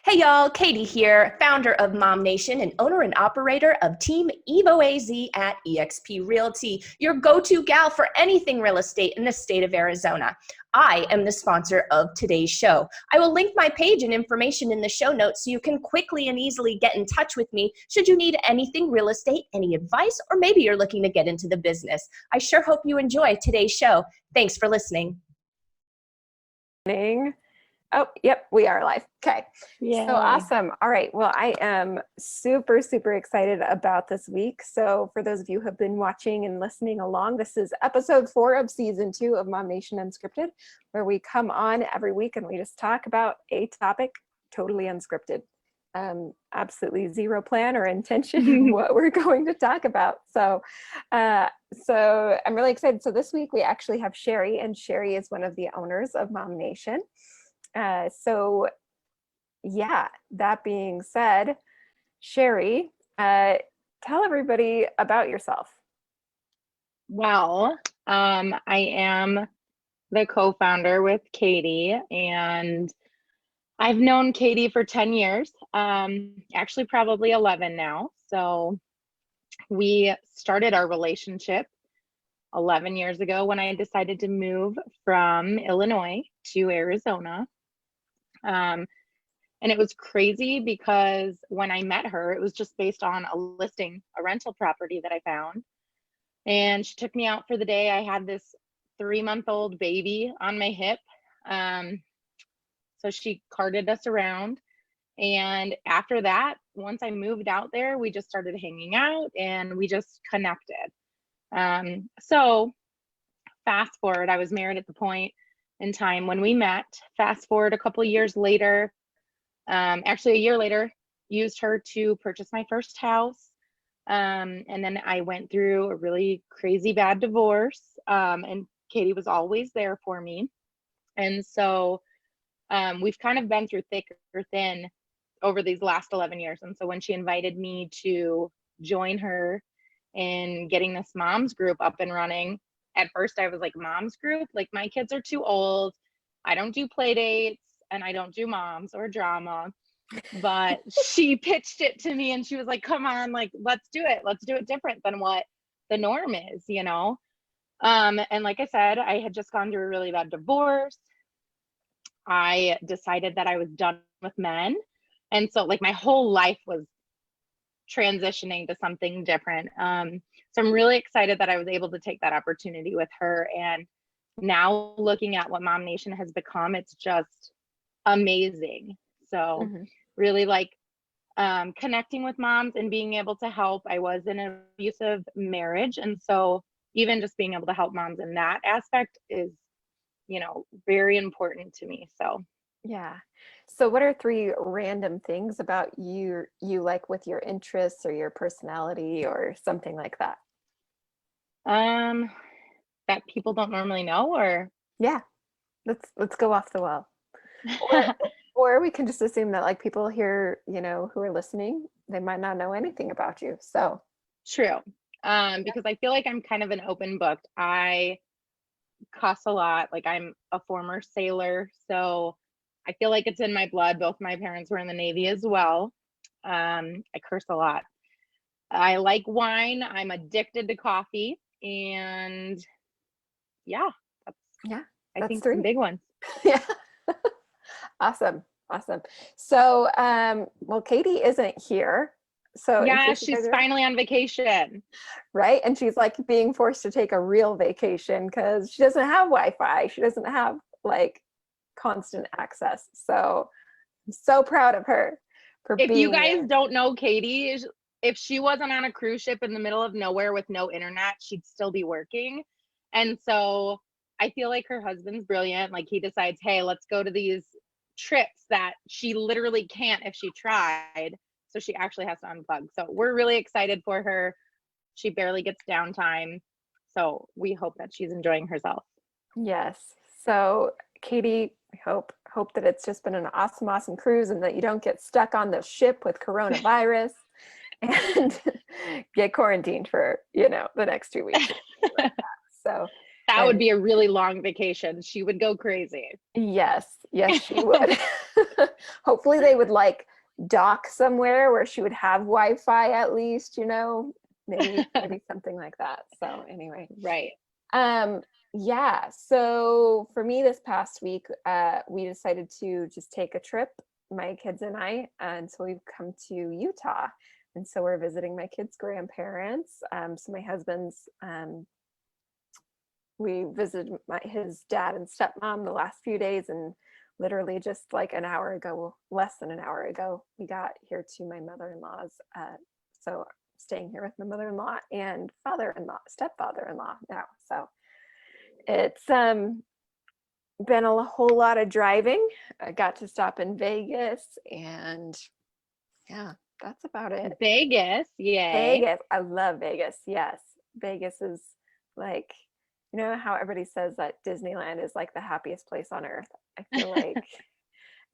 Hey y'all, Katie here, founder of MOMnation and owner and operator of Team Evo AZ at eXp Realty, your go-to gal for anything real estate in the state of Arizona. I am the sponsor of today's show. I will link my page and information in the show notes so you can quickly and easily get in touch with me should you need anything real estate, any advice, or maybe you're looking to get into the business. I sure hope you enjoy today's show. Thanks for listening. Oh, yep, we are live. Okay. Yay. So awesome. All right. Well, I am super excited about this week. So for those of you who have been watching and listening along, this is episode 4 of season 2 of MOMnation Unscripted, where we come on every week and we just talk about a topic totally unscripted. Absolutely zero plan or intention what we're going to talk about. So I'm really excited. So this week we actually have Cheri, and Cheri is one of the owners of MOMnation. So yeah, that being said, Cheri, tell everybody about yourself. Well, I am the co-founder with Katie, and I've known Katie for 10 years, actually probably 11 now. So we started our relationship 11 years ago when I decided to move from Illinois to Arizona. And it was crazy because when I met her, it was just based on a rental property that I found. And she took me out for the day. I had this 3-month-old baby on my hip. So she carted us around. And after that, once I moved out there, we just started hanging out and we just connected. So fast forward, I was married at the point in time when we met. Fast forward a couple years later, actually a year later, used her to purchase my first house. And then I went through a really crazy bad divorce, and Katie was always there for me. And so we've kind of been through thick or thin over these last 11 years. And so when she invited me to join her in getting this mom's group up and running, at first I was like, mom's group? Like, my kids are too old. I don't do play dates and I don't do moms or drama. But she pitched it to me and she was like, come on, like, let's do it. Let's do it different than what the norm is, you know? And like I said, I had just gone through a really bad divorce. I decided that I was done with men. And so like my whole life was transitioning to something different. So I'm really excited that I was able to take that opportunity with her. And now looking at what MOMnation has become, it's just amazing. So really like connecting with moms and being able to help. I was in an abusive marriage. And so even just being able to help moms in that aspect is, you know, very important to me. So yeah. So what are 3 random things about you like with your interests or your personality or something like that? That people don't normally know, or yeah, let's go off the wall. Or we can just assume that like people here, you know, who are listening, they might not know anything about you. So true. Because I feel like I'm kind of an open book. I cuss a lot. Like, I'm a former sailor, so I feel like it's in my blood. Both my parents were in the Navy as well. I curse a lot. I like wine. I'm addicted to coffee. And yeah, I think 3 some big ones. Yeah. Awesome. So, well, Katie isn't here. So yeah, she's finally on vacation. Right. And she's like being forced to take a real vacation because she doesn't have Wi-Fi. She doesn't have like constant access. So I'm so proud of her for being If you guys there. don't know Katie, if she wasn't on a cruise ship in the middle of nowhere with no internet, she'd still be working. And so I feel like her husband's brilliant. Like, he decides, hey, let's go to these trips that she literally can't if she tried. So she actually has to unplug. So we're really excited for her. She barely gets downtime. So we hope that she's enjoying herself. Yes. So Katie, I hope that it's just been an awesome cruise and that you don't get stuck on the ship with coronavirus and get quarantined for, you know, the next 2 weeks. So That would be a really long vacation. She would go crazy. Yes, she would. Hopefully they would like dock somewhere where she would have Wi-Fi at least, maybe something like that. So anyway. Right. Yeah. So for me this past week, we decided to just take a trip, my kids and I, and so we've come to Utah. And so we're visiting my kids' grandparents. So my husband's, we visited his dad and stepmom the last few days, and literally just like an hour ago, less than an hour ago, we got here to my mother-in-law's. So staying here with my mother-in-law and stepfather-in-law now. So it's been a whole lot of driving. I got to stop in Vegas, and yeah, that's about it. Vegas, yay. Vegas. I love Vegas. Yes. Vegas is like, how everybody says that Disneyland is like the happiest place on earth. I feel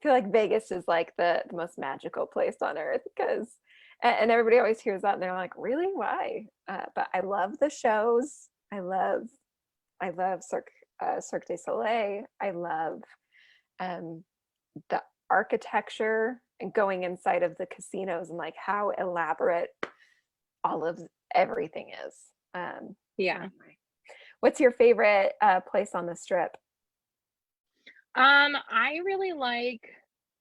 like Vegas is like the most magical place on earth, because and everybody always hears that and they're like, really? Why? But I love the shows. I love Cirque du Soleil. I love the architecture and going inside of the casinos and like how elaborate all of everything is. Yeah. Anyway. What's your favorite place on the Strip? I really like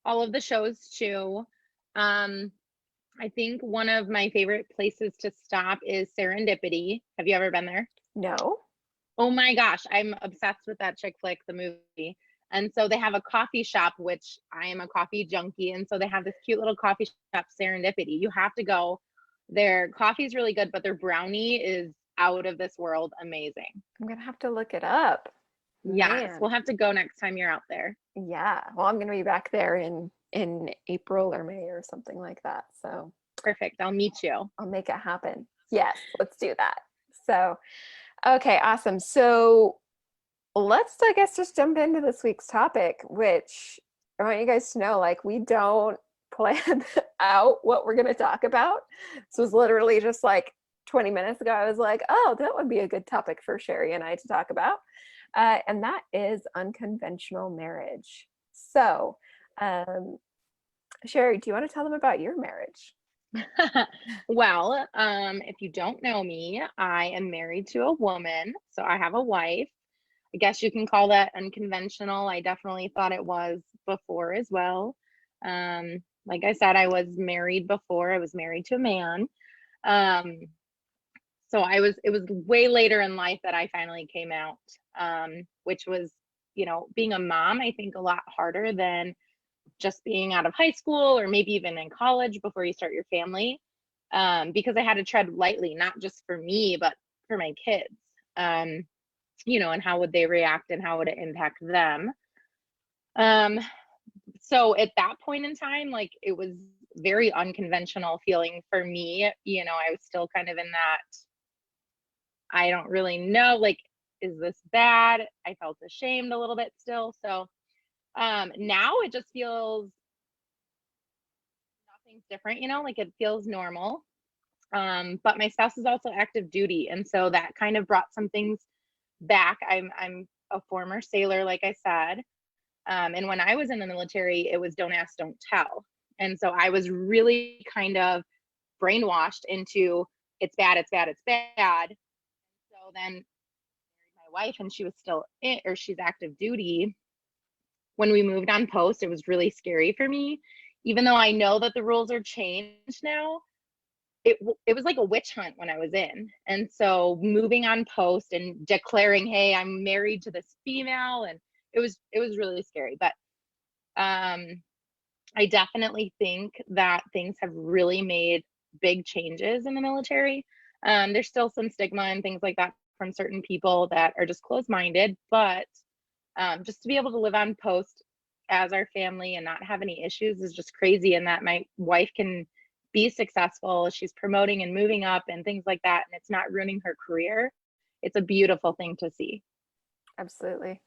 all of the shows too. I think one of my favorite places to stop is Serendipity. Have you ever been there? No. Oh my gosh, I'm obsessed with that chick flick, the movie. And so they have a coffee shop, which I am a coffee junkie. And so they have this cute little coffee shop, Serendipity. You have to go. Their coffee is really good, but their brownie is out of this world amazing. I'm going to have to look it up. Yes, Man. we'll have to go next time you're out there. Yeah. Well, I'm going to be back there in April or May or something like that. So perfect. I'll meet you. I'll make it happen. Yes, let's do that. So, okay, awesome. So let's, I guess, just jump into this week's topic, which I want you guys to know, like, we don't plan out what we're going to talk about. So it was literally just like 20 minutes ago, I was like, oh, that would be a good topic for Cheri and I to talk about. And that is unconventional marriage. So, Cheri, do you want to tell them about your marriage? Well, if you don't know me, I am married to a woman. So I have a wife. I guess you can call that unconventional. I definitely thought it was before as well. Like I said, I was married before. I was married to a man. So it was way later in life that I finally came out, which was, being a mom, I think a lot harder than just being out of high school or maybe even in college before you start your family, because I had to tread lightly, not just for me, but for my kids, and how would they react and how would it impact them. So at that point in time, like, it was very unconventional feeling for me. I was still kind of in that, I don't really know, like, is this bad? I felt ashamed a little bit still. So now it just feels nothing's different, like it feels normal. But my spouse is also active duty, and so that kind of brought some things back. I'm a former sailor, like I said. And when I was in the military, it was don't ask, don't tell. And so I was really kind of brainwashed into it's bad, it's bad, it's bad. So then my wife, and she was still she's active duty. When we moved on post, it was really scary for me, even though I know that the rules are changed now. It was like a witch hunt when I was in. And so moving on post and declaring, hey, I'm married to this female, and it was really scary. But I definitely think that things have really made big changes in the military. There's still some stigma and things like that from certain people that are just closed-minded, but just to be able to live on post as our family and not have any issues is just crazy. And that my wife can be successful, she's promoting and moving up and things like that, and it's not ruining her career. It's a beautiful thing to see. Absolutely.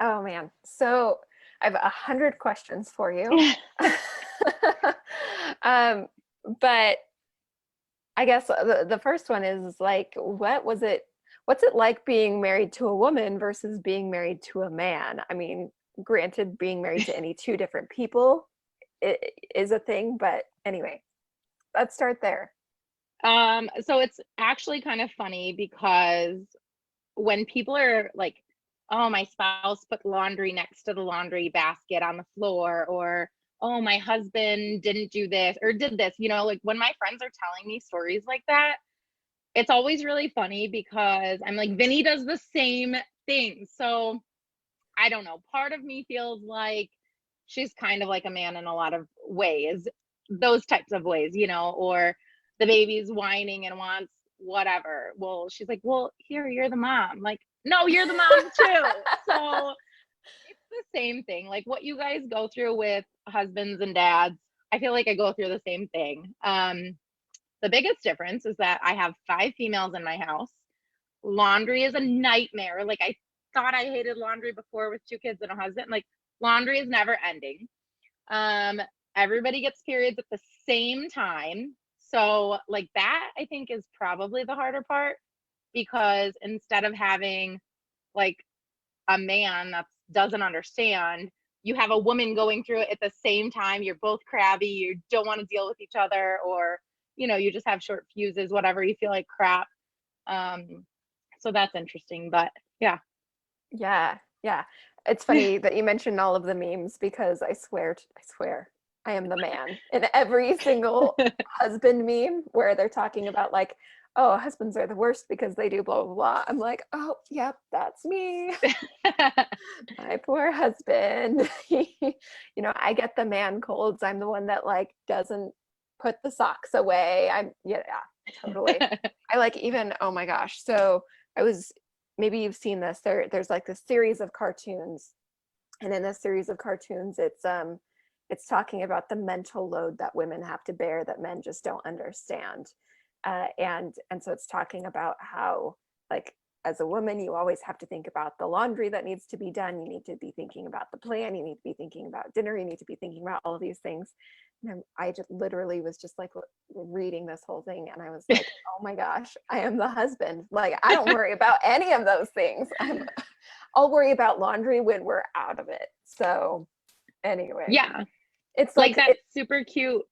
Oh man. So I have 100 questions for you. But I guess the first one is like, what was it what's it like being married to a woman versus being married to a man? I mean, granted, being married to any two different people is a thing, but anyway, let's start there. So it's actually kind of funny because when people are like, oh, my spouse put laundry next to the laundry basket on the floor, or oh, my husband didn't do this or did this, like when my friends are telling me stories like that, it's always really funny because I'm like, Vinny does the same thing. So I don't know. Part of me feels like she's kind of like a man in a lot of ways, those types of ways, or the baby's whining and wants whatever. Well, she's like, well, here, you're the mom. Like, no, you're the mom too. So it's the same thing. Like what you guys go through with husbands and dads, I feel like I go through the same thing. The biggest difference is that I have 5 females in my house. Laundry is a nightmare. Like I thought I hated laundry before with 2 kids and a husband. Like laundry is never ending. Everybody gets periods at the same time. So like that I think is probably the harder part, because instead of having like a man that doesn't understand, you have a woman going through it at the same time. You're both crabby, you don't want to deal with each other, or you just have short fuses, whatever, you feel like crap. So that's interesting, but yeah. It's funny that you mentioned all of the memes, because I swear I am the man in every single husband meme where they're talking about like, oh, husbands are the worst because they do blah blah blah. I'm like, oh yep, that's me. My poor husband. I get the man colds. I'm the one that like doesn't put the socks away. Totally. I like, even, oh my gosh, so maybe you've seen this, there's like this series of cartoons, and in this series of cartoons it's talking about the mental load that women have to bear that men just don't understand. And so it's talking about how, like, as a woman, you always have to think about the laundry that needs to be done. You need to be thinking about the plan. You need to be thinking about dinner. You need to be thinking about all of these things. And I just literally was just like reading this whole thing, and I was like, oh my gosh, I am the husband. Like, I don't worry about any of those things. I'll worry about laundry when we're out of it. So anyway. Yeah. It's like that super cute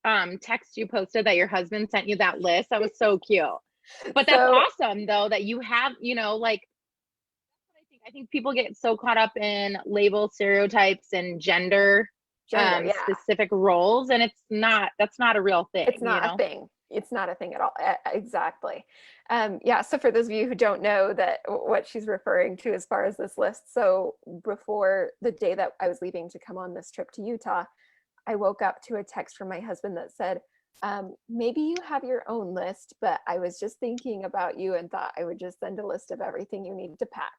text you posted that your husband sent you, that list. That was so cute. But that's awesome though, that you have, like, that's what I think people get so caught up in label stereotypes and gender specific roles, and that's not a real thing. It's not a thing. It's not a thing at all. Exactly. So for those of you who don't know what she's referring to as far as this list, so before the day that I was leaving to come on this trip to Utah, I woke up to a text from my husband that said, maybe you have your own list, but I was just thinking about you and thought I would just send a list of everything you need to pack.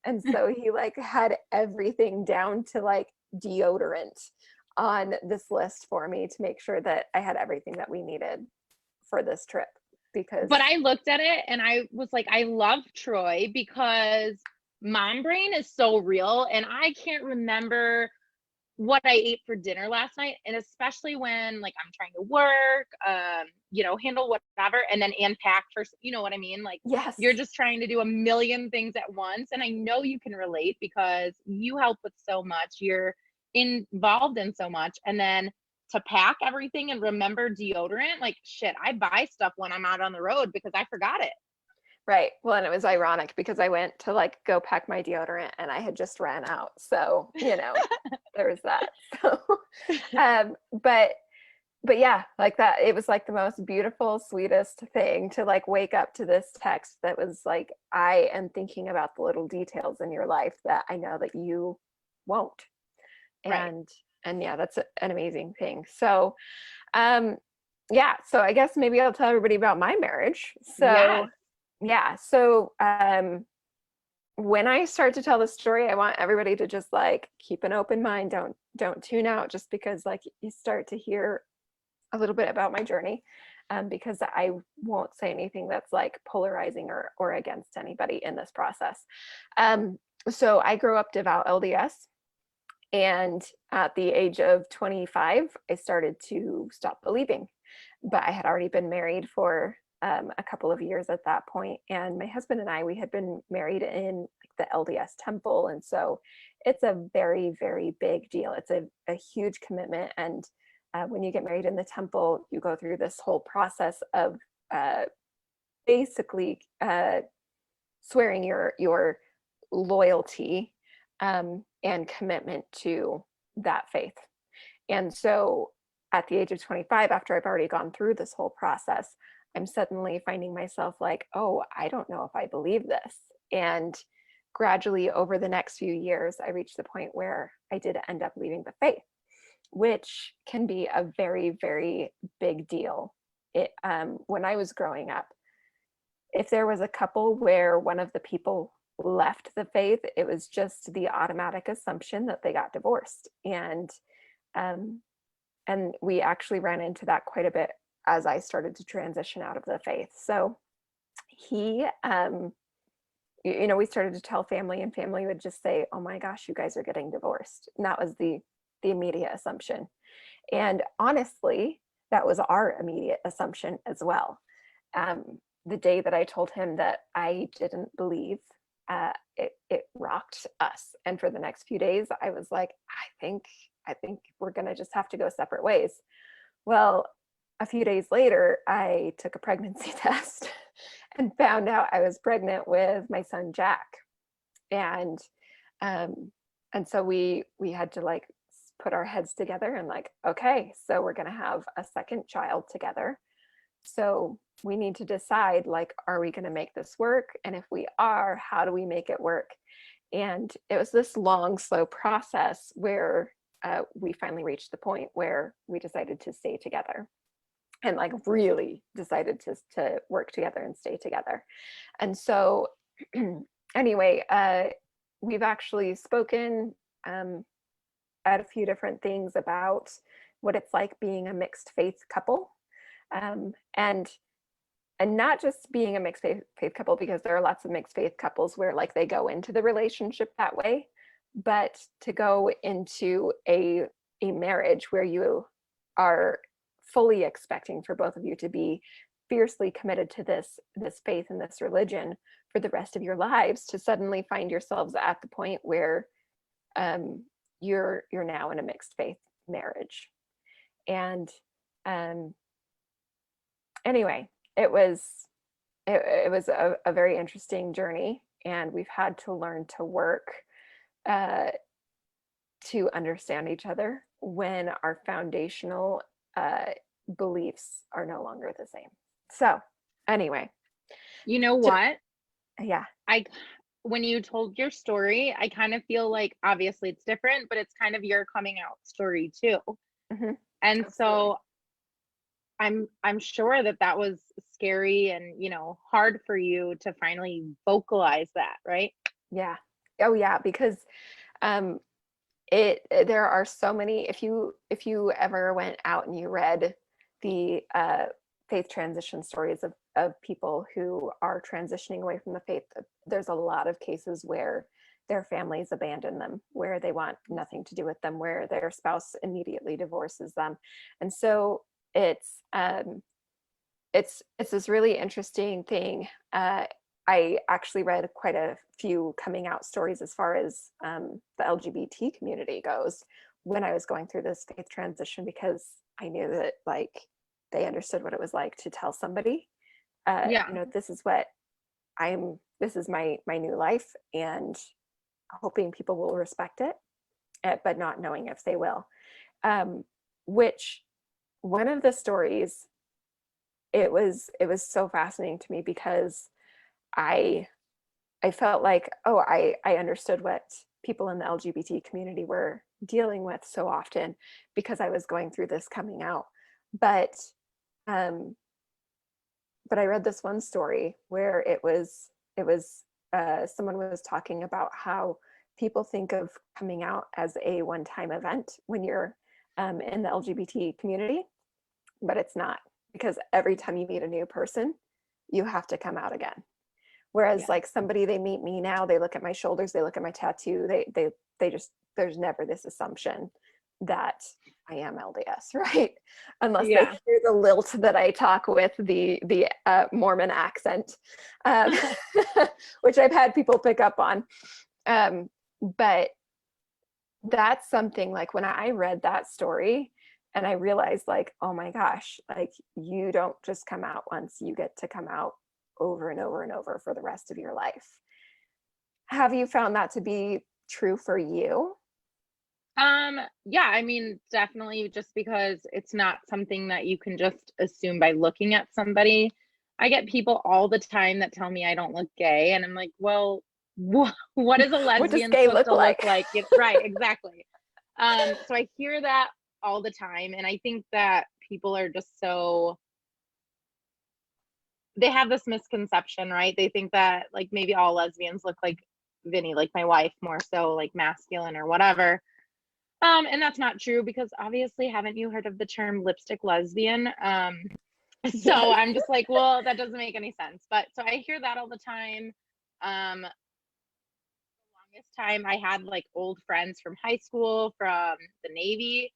And so he like had everything down to like deodorant on this list for me to make sure that I had everything that we needed for this trip. But I looked at it and I was like, I love Troy because mom brain is so real, and I can't remember what I ate for dinner last night. And especially when like I'm trying to work, handle whatever, and then unpack for, you know what I mean? Like, yes, you're just trying to do a million things at once. And I know you can relate because you help with so much, you're involved in so much. And then to pack everything and remember deodorant, like shit, I buy stuff when I'm out on the road because I forgot it. Right. Well, and it was ironic because I went to like go pack my deodorant and I had just ran out. So, there was that. So, but yeah, like that, it was like the most beautiful, sweetest thing to like wake up to this text that was like, I am thinking about the little details in your life that I know that you won't. And yeah, that's an amazing thing. So, so I guess maybe I'll tell everybody about my marriage. So when I start to tell the story, I want everybody to just like keep an open mind. Don't tune out just because like you start to hear a little bit about my journey, because I won't say anything that's like polarizing or against anybody in this process. So I grew up devout LDS, and at the age of 25, I started to stop believing, but I had already been married for a couple of years at that point. And my husband and I, we had been married in the LDS temple. And so it's a very, very big deal. It's a huge commitment. And when you get married in the temple, you go through this whole process of basically swearing your loyalty and commitment to that faith. And so at the age of 25, after I've already gone through this whole process, I'm suddenly finding myself like, oh, I don't know if I believe this. And gradually over the next few years, I reached the point where I did end up leaving the faith, which can be a very, very big deal. When I was growing up, if there was a couple where one of the people left the faith, it was just the automatic assumption that they got divorced. And we actually ran into that quite a bit as I started to transition out of the faith. So he, we started to tell family, and family would just say, oh my gosh, you guys are getting divorced. And that was the immediate assumption. And honestly, that was our immediate assumption as well. The day that I told him that I didn't believe, it rocked us. And for the next few days, I was like, I think we're gonna just have to go separate ways. Well, a few days later, I took a pregnancy test and found out I was pregnant with my son, Jack. And so we had to like put our heads together and like, okay, so we're going to have a second child together. So we need to decide, like, are we going to make this work? And if we are, how do we make it work? And it was this long, slow process where we finally reached the point where we decided to stay together. And like really decided to work together and stay together. And so anyway, we've actually spoken at a few different things about what it's like being a mixed faith couple. And not just being a mixed faith couple, because there are lots of mixed faith couples where like they go into the relationship that way, but to go into a marriage where you are fully expecting for both of you to be fiercely committed to this faith and this religion for the rest of your lives, to suddenly find yourselves at the point where you're now in a mixed faith marriage. And anyway, it was a very interesting journey, and we've had to learn to work to understand each other when our foundational beliefs are no longer the same. So anyway, you know what? Yeah. When you told your story, I kind of feel like obviously it's different, but it's kind of your coming out story too. Mm-hmm. And so I'm sure that was scary and, hard for you to finally vocalize that, right? Yeah. Oh yeah, because there are so many, if you ever went out and you read the faith transition stories of people who are transitioning away from the faith, there's a lot of cases where their families abandon them, where they want nothing to do with them, where their spouse immediately divorces them. And so it's this really interesting thing. I actually read quite a few coming out stories as far as the LGBT community goes when I was going through this faith transition, because I knew that like they understood what it was like to tell somebody, this is what this is my new life, and hoping people will respect it, but not knowing if they will. Which one of the stories, it was so fascinating to me, because I felt like, I understood what people in the LGBT community were dealing with so often, because I was going through this coming out. But I read this one story where it was someone was talking about how people think of coming out as a one-time event when you're in the LGBT community, but it's not, because every time you meet a new person, you have to come out again. Whereas like somebody, they meet me now, they look at my shoulders, they look at my tattoo, they just, there's never this assumption that I am LDS, right? Unless they Yeah. hear the lilt that I talk with, the Mormon accent, which I've had people pick up on. But that's something, like when I read that story and I realized, like, oh my gosh, like you don't just come out once, you get to come out over and over and over for the rest of your life. Have you found that to be true for you? Yeah, I mean, definitely, just because it's not something that you can just assume by looking at somebody. I get people all the time that tell me I don't look gay, and I'm like, well, what is a What does lesbian gay supposed look to look like? like? Right, exactly. So I hear that all the time, and I think that people are just so, they have this misconception, right? They think that like maybe all lesbians look like Vinny, like my wife, more so like masculine or whatever. And that's not true, because obviously, haven't you heard of the term lipstick lesbian? So Yes. I'm just like, well, that doesn't make any sense. But so I hear that all the time. Longest time I had like old friends from high school, from the Navy,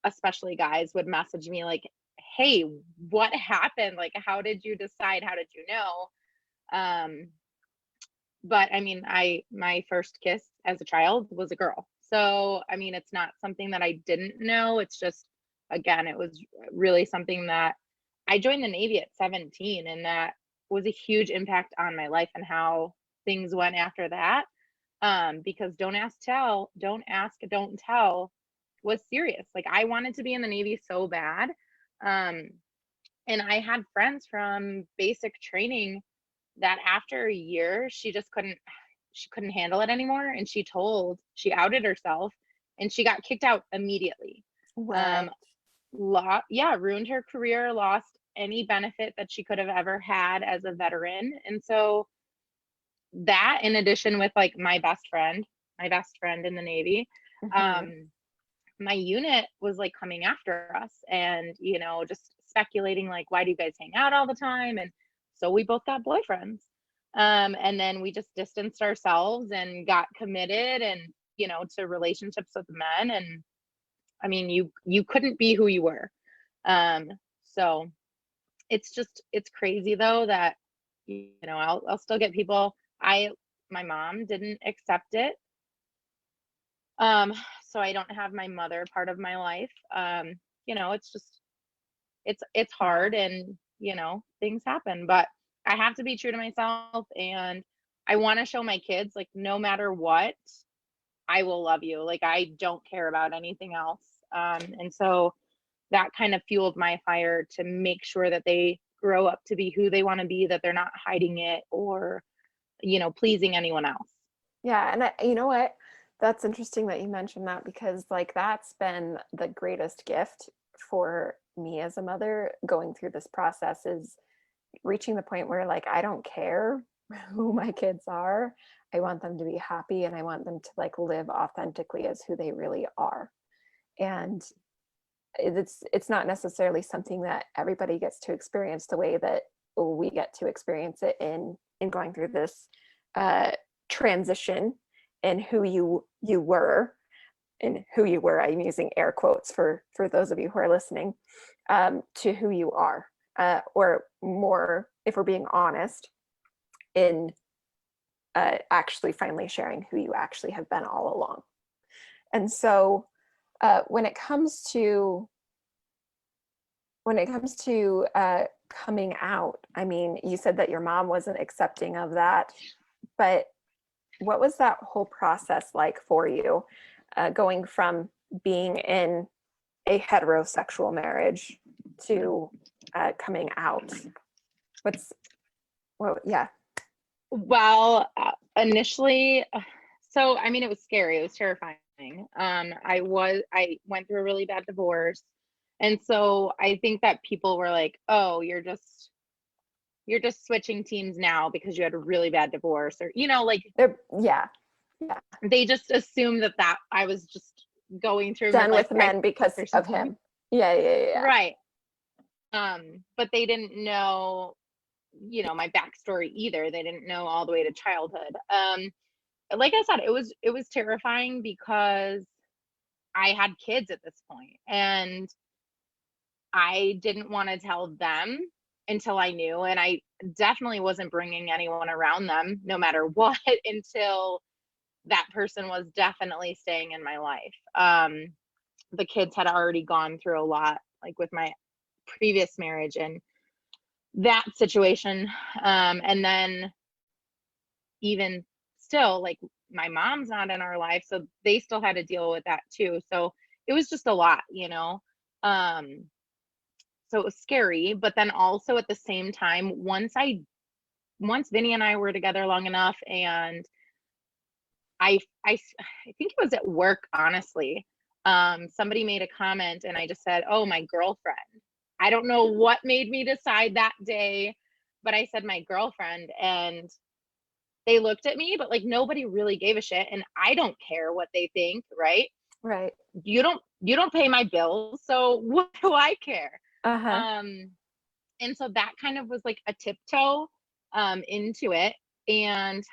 especially guys, would message me like, hey, what happened? Like, how did you decide? How did you know? Um, but I mean, my first kiss as a child was a girl. So I mean, it's not something that I didn't know. It's just, again, it was really something that I joined the Navy at 17, and that was a huge impact on my life and how things went after that. Because don't ask, tell, don't ask, don't tell was serious. Like, I wanted to be in the Navy so bad. Um, and I had friends from basic training that after a year, she couldn't handle it anymore, and she outed herself, and she got kicked out immediately. What? um yeah, ruined her career, lost any benefit that she could have ever had as a veteran. And so that, in addition with like my best friend in the Navy, Mhm. um my unit was like coming after us, and just speculating like, why do you guys hang out all the time? And so we both got boyfriends. And then we just distanced ourselves and got committed, and to relationships with men. And I mean, you couldn't be who you were. So it's crazy though that I'll still get people. My mom didn't accept it. Um, so I don't have my mother part of my life. It's just, it's hard, and things happen, but I have to be true to myself, and I want to show my kids, like, no matter what, I will love you. Like, I don't care about anything else. And so that kind of fueled my fire to make sure that they grow up to be who they want to be, that they're not hiding it or, pleasing anyone else. Yeah, and you know what? That's interesting that you mentioned that, because like that's been the greatest gift for me as a mother going through this process, is reaching the point where like I don't care who my kids are. I want them to be happy, and I want them to like live authentically as who they really are. And it's not necessarily something that everybody gets to experience the way that we get to experience it in going through this transition in who you were, and who you were, I'm using air quotes for those of you who are listening, to who you are, or more, if we're being honest, in actually finally sharing who you actually have been all along. And so when it comes to coming out, I mean, you said that your mom wasn't accepting of that, but what was that whole process like for you, going from being in a heterosexual marriage to coming out? Yeah. Well, initially, so I mean, it was scary. It was terrifying. I went through a really bad divorce, and so I think that people were like, "Oh, you're just switching teams now because you had a really bad divorce," or like Yeah. they just assumed that I was just going through Done midlife with men because crisis or of something. him. Yeah. Right. But they didn't know, my backstory either. They didn't know all the way to childhood. Like I said, it was terrifying because I had kids at this point, and I didn't want to tell them until I knew, and I definitely wasn't bringing anyone around them no matter what until that person was definitely staying in my life. The kids had already gone through a lot, like with my previous marriage and that situation. And then even still, like, my mom's not in our life, so they still had to deal with that too. So it was just a lot, you know. So it was scary, but then also at the same time, once Vinny and I were together long enough, and I think it was at work, honestly. Somebody made a comment and I just said, "Oh, my girlfriend." I don't know what made me decide that day, but I said my girlfriend, and they looked at me, but like nobody really gave a shit, and I don't care what they think, right? Right. You don't pay my bills, so what do I care? Uh-huh. And so that kind of was like a tiptoe into it. And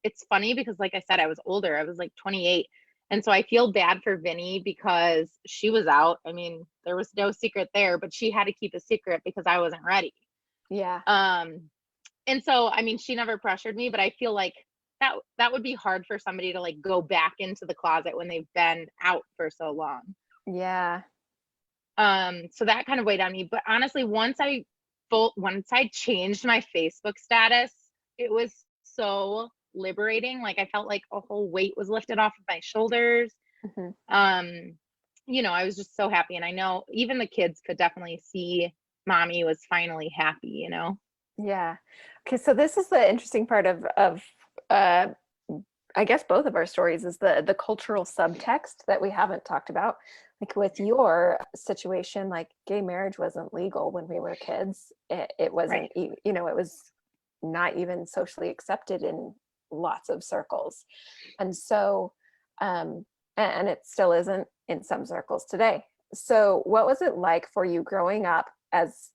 it's funny because, like I said, I was older. I was like 28. And so I feel bad for Vinny because she was out. I mean, there was no secret there, but she had to keep a secret because I wasn't ready. Yeah. And so, I mean, she never pressured me, but I feel like that would be hard for somebody to like go back into the closet when they've been out for so long. Yeah. So that kind of weighed on me. But honestly, once I changed my Facebook status, it was so liberating. Like I felt like a whole weight was lifted off of my shoulders. Mm-hmm. You know, I was just so happy. And I know even the kids could definitely see mommy was finally happy, you know? Yeah. Okay, so this is the interesting part of uh I guess both of our stories is the cultural subtext that we haven't talked about. Like with your situation, like gay marriage wasn't legal when we were kids. It wasn't, Right. you know, it was not even socially accepted in lots of circles. And so, and it still isn't in some circles today. So what was it like for you growing up as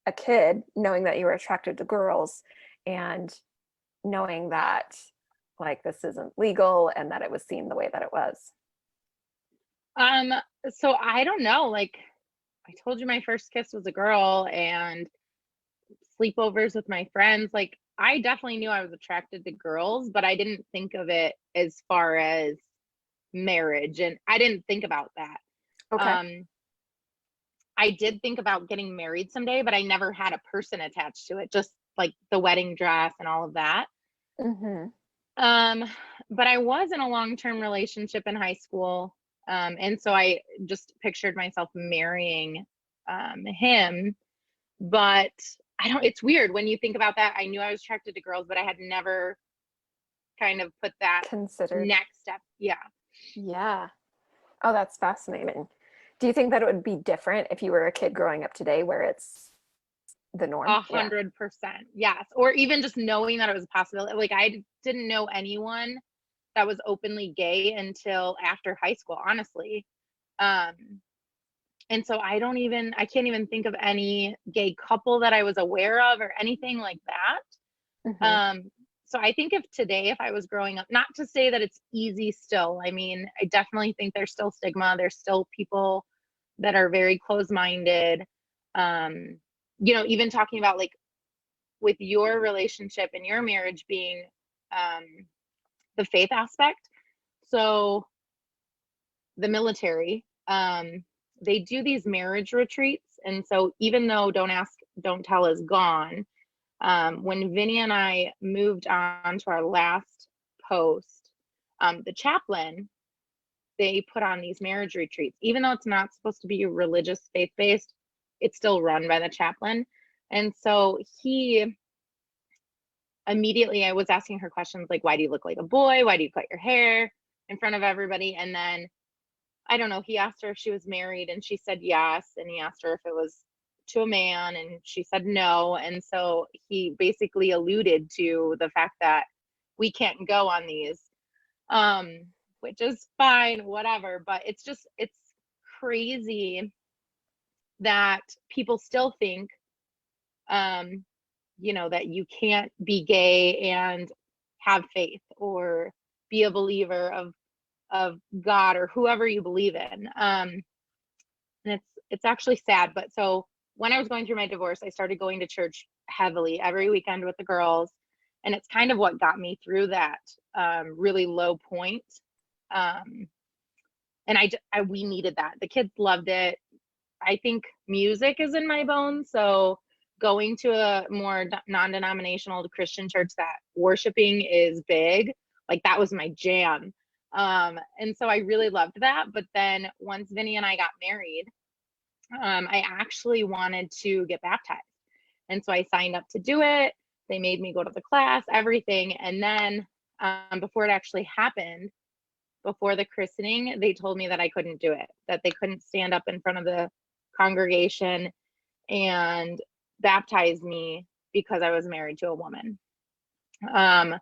a kid, knowing that you were attracted to girls and knowing that like this isn't legal and that it was seen the way that it was? So I don't know, like I told you my first kiss was a girl, and sleepovers with my friends, like I definitely knew I was attracted to girls, but I didn't think of it as far as marriage, and I didn't think about that. Okay. I did think about getting married someday, but I never had a person attached to it, just like the wedding dress and all of that. Mm-hmm. Um, but I was in a long-term relationship in high school. And so I just pictured myself marrying him. But I don't, it's weird when you think about that. I knew I was attracted to girls, but I had never kind of put that Considered. next step. Yeah. Yeah. Oh, that's fascinating. Do you think that it would be different if you were a kid growing up today where it's the norm? Yeah. 100%. Yes. Or even just knowing that it was a possibility. Like I didn't know anyone that was openly gay until after high school, honestly. Um, and so I can't even think of any gay couple that I was aware of or anything like that. Mm-hmm. So I think if I was growing up, not to say that it's easy still. I mean, I definitely think there's still stigma. There's still people that are very closed-minded. You know, even talking about like with your relationship and your marriage being the faith aspect. So the military, they do these marriage retreats. And so even though Don't Ask, Don't Tell is gone, when Vinny and I moved on to our last post, the chaplain, they put on these marriage retreats. Even though it's not supposed to be religious, faith-based, it's still run by the chaplain. And so immediately I was asking her questions like, why do you look like a boy? Why do you cut your hair in front of everybody? And then, I don't know, he asked her if she was married and she said yes. And he asked her if it was to a man and she said no. And so he basically alluded to the fact that we can't go on these, which is fine, whatever. But it's crazy that people still think, you know, that you can't be gay and have faith or be a believer of God or whoever you believe in. And it's actually sad, but so when I was going through my divorce, I started going to church heavily every weekend with the girls, and it's kind of what got me through that really low point. And we needed that. The kids loved it. I think music is in my bones, so going to a more non-denominational Christian church that worshiping is big, like that was my jam. And so I really loved that. But then once Vinny and I got married, I actually wanted to get baptized. And so I signed up to do it. They made me go to the class, everything. And then before it actually happened, before the christening, they told me that I couldn't do it, that they couldn't stand up in front of the congregation and baptize me because I was married to a woman. And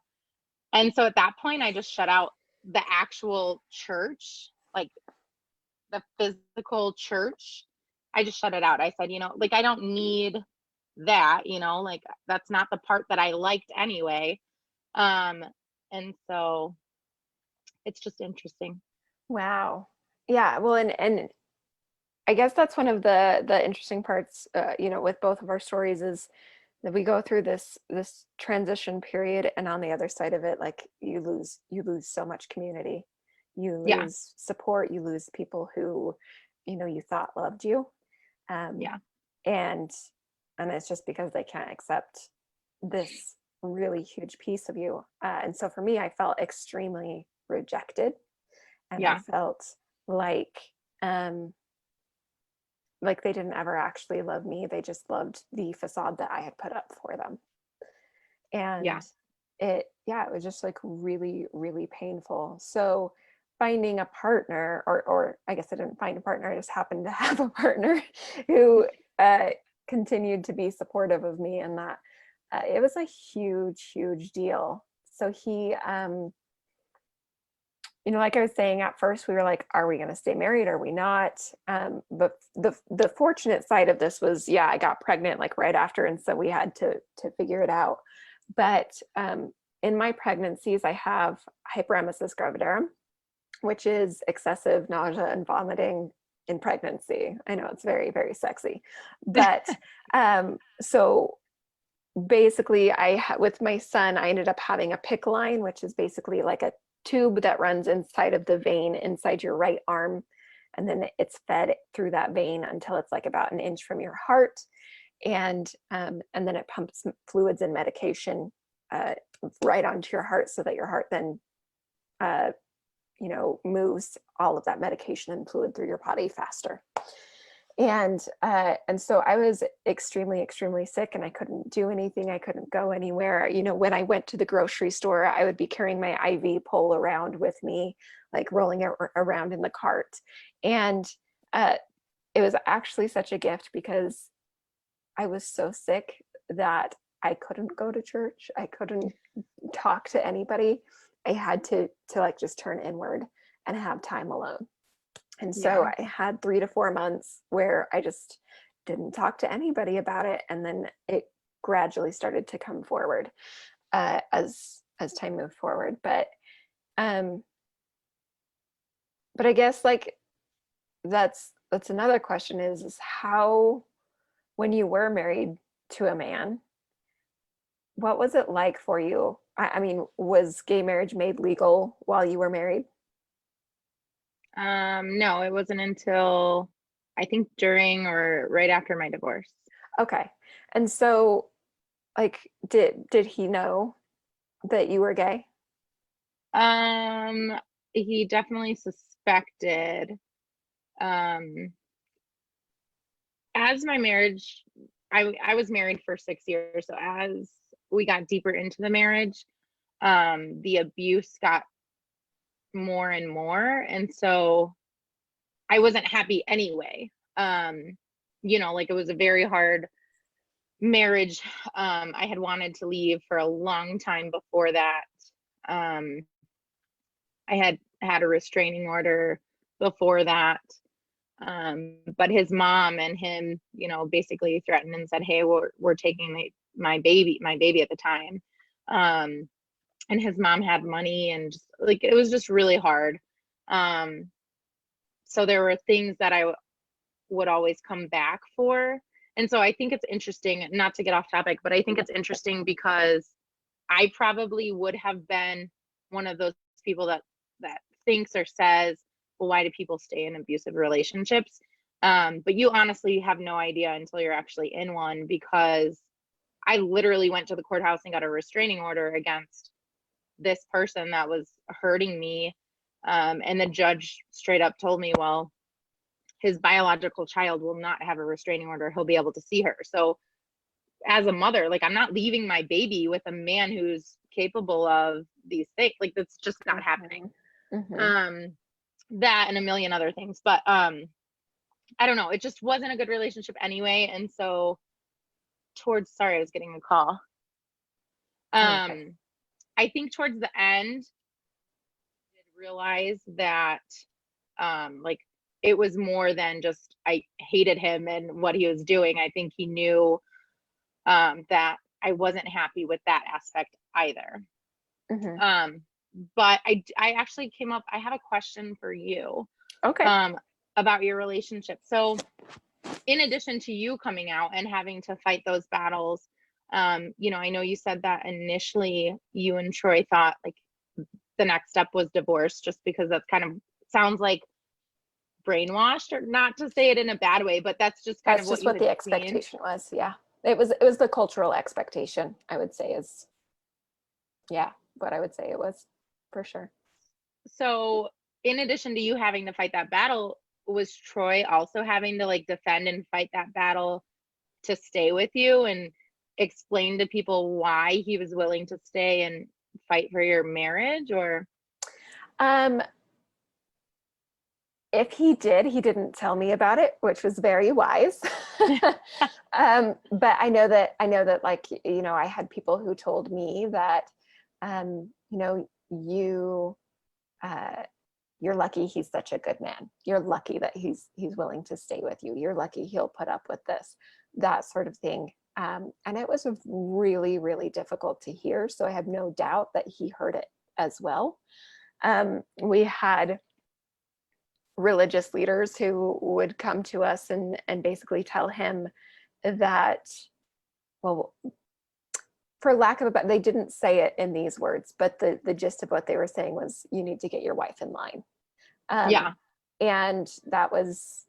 so at that point, I just shut out the actual church, like the physical church. I just shut it out. I said, like, I don't need that, like that's not the part that I liked anyway. And so it's just interesting. Wow. Yeah. Well, and I guess that's one of the interesting parts, with both of our stories, is that we go through this transition period, and on the other side of it, like you lose so much community, you lose support, you lose people who, you thought loved you. And it's just because they can't accept this really huge piece of you. And so for me, I felt extremely rejected, and I felt like they didn't ever actually love me. They just loved the facade that I had put up for them. And it was just like really, really painful. So finding a partner, or I guess I didn't find a partner, I just happened to have a partner who continued to be supportive of me, and that it was a huge, huge deal. So he, like I was saying, at first we were like, are we going to stay married? Are we not? But the fortunate side of this was, I got pregnant like right after. And so we had to figure it out. But in my pregnancies, I have Hyperemesis Gravidarum, which is excessive nausea and vomiting in pregnancy. I know it's very, very sexy, but so basically with my son, I ended up having a PICC line, which is basically like a tube that runs inside of the vein inside your right arm, and then it's fed through that vein until it's like about an inch from your heart, and then it pumps fluids and medication right onto your heart, so that your heart then moves all of that medication and fluid through your body faster. And so I was extremely, extremely sick, and I couldn't do anything. I couldn't go anywhere. When I went to the grocery store, I would be carrying my IV pole around with me, like rolling it around in the cart. And it was actually such a gift, because I was so sick that I couldn't go to church. I couldn't talk to anybody. I had to like just turn inward and have time alone. And so I had 3 to 4 months where I just didn't talk to anybody about it. And then it gradually started to come forward as time moved forward. But I guess like that's another question is how, when you were married to a man, what was it like for you? I mean, was gay marriage made legal while you were married? No, it wasn't until I think during or right after my divorce. Okay. And so like, did he know that you were gay? He definitely suspected. As my marriage, I was married for 6 years. So as we got deeper into the marriage, the abuse got more and more. And so I wasn't happy anyway. Like it was a very hard marriage. I had wanted to leave for a long time before that. I had had a restraining order before that. But his mom and him, basically threatened and said, hey, we're taking my baby at the time. And his mom had money, and just, like, it was just really hard. So there were things that I would always come back for. And so I think it's interesting, not to get off topic, but I think it's interesting because I probably would have been one of those people that thinks or says, well, why do people stay in abusive relationships? But you honestly have no idea until you're actually in one, because I literally went to the courthouse and got a restraining order against this person that was hurting me. And the judge straight up told me, well, his biological child will not have a restraining order. He'll be able to see her. So as a mother, like, I'm not leaving my baby with a man who's capable of these things. Like, that's just not happening. That and a million other things. But I don't know. It just wasn't a good relationship anyway. And so sorry, I was getting a call. I think towards the end, I did realize that like, it was more than just I hated him and what he was doing. I think he knew that I wasn't happy with that aspect either. But I actually I have a question for you. Okay. About your relationship. So in addition to you coming out and having to fight those battles, you know, I know you said that initially you and Troy thought like the next step was divorce, just because that's kind of sounds like brainwashed, or not to say it in a bad way, but that's just kind of what the expectation was. Yeah. It was the cultural expectation, I would say, is what I would say it was, for sure. So in addition to you having to fight that battle, was Troy also having to like defend and fight that battle to stay with you and explain to people why he was willing to stay and fight for your marriage? Or if he did, he didn't tell me about it, which was very wise. But I know that like, you know, I had people who told me that, you know, you're lucky he's such a good man. You're lucky that he's willing to stay with you. You're lucky he'll put up with this, that sort of thing. And it was really, really difficult to hear. So I have no doubt that he heard it as well. We had religious leaders who would come to us and basically tell him that, well, for lack of a better, they didn't say it in these words, but the gist of what they were saying was, you need to get your wife in line. And that was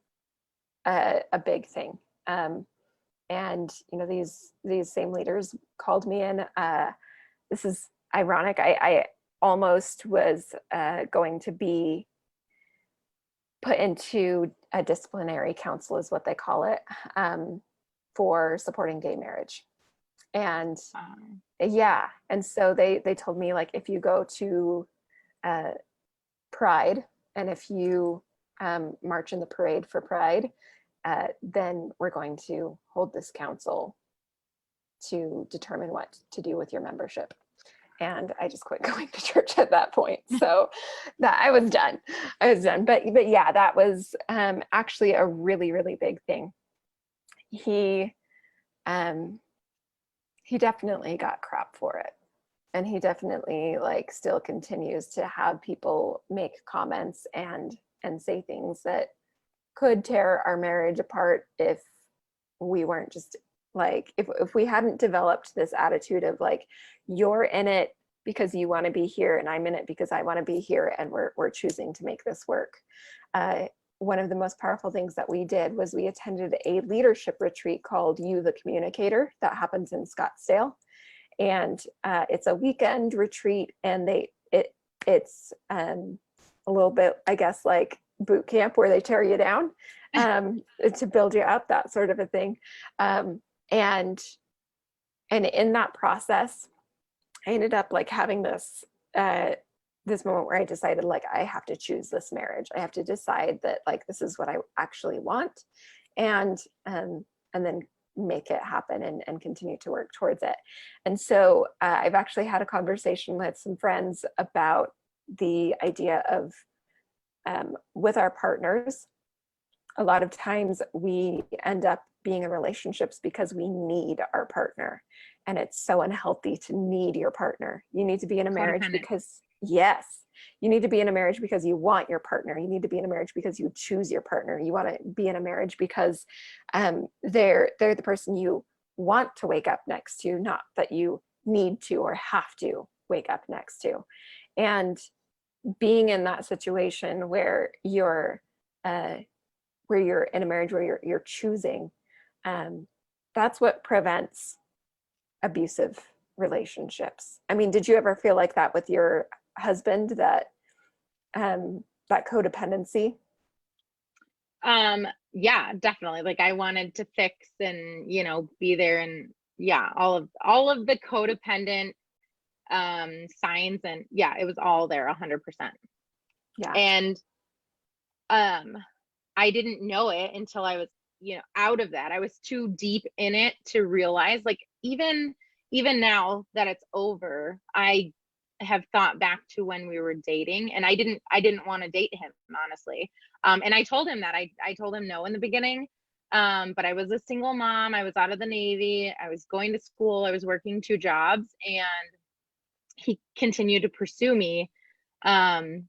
a big thing. And, you know, these same leaders called me in. This is ironic. I almost was going to be put into a disciplinary council, is what they call it, for supporting gay marriage. And and so they told me, like, if you go to Pride and if you march in the parade for Pride, then we're going to hold this council to determine what to do with your membership. And I just quit going to church at that point. So that I was done. But yeah, that was actually a really, really big thing. He definitely got crap for it. And he definitely like still continues to have people make comments and say things that could tear our marriage apart if we weren't just like, if we hadn't developed this attitude of like, you're in it because you want to be here and I'm in it because I want to be here, and we're choosing to make this work. One of the most powerful things that we did was we attended a leadership retreat called You the Communicator that happens in Scottsdale. And it's a weekend retreat, and it's a little bit, I guess, like boot camp where they tear you down to build you up, that sort of a thing. And in that process, I ended up like having this moment where I decided, like, I have to choose this marriage. I have to decide that, like, this is what I actually want, and then make it happen and continue to work towards it. And so I've actually had a conversation with some friends about the idea of with our partners, a lot of times we end up being in relationships because we need our partner. And it's so unhealthy to need your partner. You need to be in a marriage because, yes, You need to be in a marriage because you want your partner. You need to be in a marriage because you choose your partner. You want to be in a marriage because they're the person you want to wake up next to, not that you need to or have to wake up next to. And being in that situation where you're in a marriage where you're choosing, that's what prevents abusive relationships. I mean, did you ever feel like that with your husband, that codependency? Yeah, definitely. Like I wanted to fix and, you know, be there, and yeah, all of the codependent signs, and yeah, it was all there 100%. Yeah. And I didn't know it until I was, you know, out of that. I was too deep in it to realize, like, even now that it's over, I have thought back to when we were dating, and I didn't want to date him, honestly. And I told him that. I told him no in the beginning. But I was a single mom. I was out of the Navy. I was going to school. I was working 2 jobs, and he continued to pursue me. And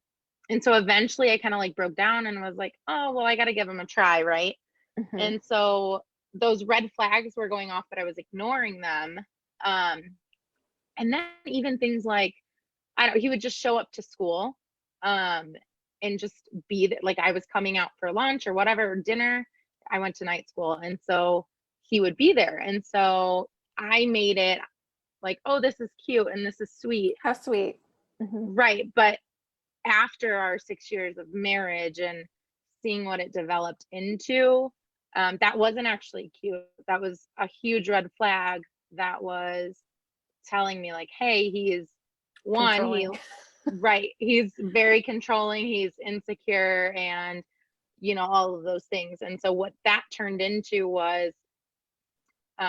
so eventually I kind of like broke down and was like, oh, well, I got to give him a try. Right. Mm-hmm. And so those red flags were going off, but I was ignoring them. And then even things like, he would just show up to school, and just be there. Like I was coming out for lunch or whatever, or dinner. I went to night school. And so he would be there. And so I made it like, oh, this is cute and this is sweet. How sweet. Mm-hmm. Right. But after our 6 years of marriage and seeing what it developed into, that wasn't actually cute. That was a huge red flag. That was telling me like, hey, he is right. He's very controlling. He's insecure, and, you know, all of those things. And so what that turned into was,